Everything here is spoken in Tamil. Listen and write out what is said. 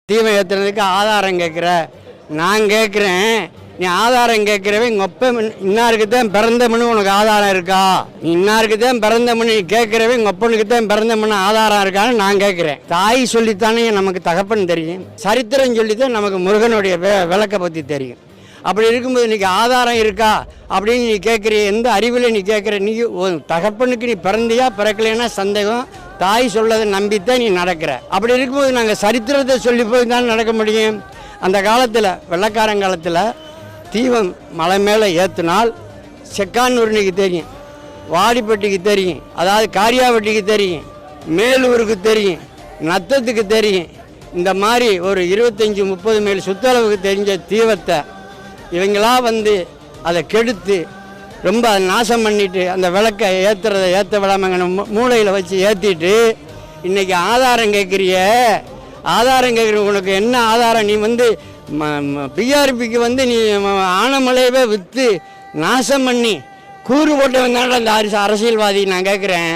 தீபம் ஏற்றுறதுக்கு ஆதாரம் கேட்குற, நான் கேட்குறேன். நீ ஆதாரம் கேட்குறவே எங்கள் அப்பா இன்னாருக்கு தான் பிறந்தமனு உனக்கு ஆதாரம் இருக்கா? நீ இன்னாருக்கு தான் பிறந்தமனு நீ கேட்குறவே எங்கள் அப்பனுக்கு தான் பிறந்தமனு ஆதாரம் இருக்கான்னு நான் கேட்குறேன். தாய் சொல்லித்தானே நமக்கு தகப்பன் தெரியும், சரித்திரம் சொல்லித்தான் நமக்கு முருகனுடைய விளக்கை பற்றி தெரியும். அப்படி இருக்கும்போது இன்றைக்கி ஆதாரம் இருக்கா அப்படின்னு நீ கேட்குற, எந்த அறிவில் நீ கேட்குற? நீ தகப்பனுக்கு நீ பிறந்தியா பிறக்கலைன்னா சந்தேகம், தாய் சொல்லதை நம்பித்தான் நீ நடக்கிற. அப்படி இருக்கும்போது நாங்கள் சரித்திரத்தை சொல்லி போய் தான் நடக்க முடியும். அந்த காலத்தில் வெள்ளக்காரங்காலத்தில் தீபம் மலை மேலே ஏற்றினால் செக்கானூர்னிக்கு தெரியும், வாடிப்பட்டிக்கு தெரியும், அதாவது காரியாவட்டிக்கு தெரியும், மேலூருக்கு தெரியும், நத்தத்துக்கு தெரியும். இந்த மாதிரி ஒரு 25-30 மைல் சுற்றளவுக்கு தெரிஞ்ச தீபத்தை இவங்களா வந்து அதை கெடுத்து ரொம்ப அதை நாசம் பண்ணிட்டு அந்த விளக்கை ஏற்ற விடாமங்க மூளையில் வச்சு ஏற்றிட்டு இன்றைக்கி ஆதாரம் கேட்குறிய. ஆதாரம் கேட்குற உனக்கு என்ன ஆதாரம்? நீ வந்து பிஆர்பிக்கு வந்து நீ ஆனமலையவே விற்று நாசம் பண்ணி கூறு போட்டு வந்தாண்ட அந்த அரசியல்வாதி நான் கேட்குறேன்.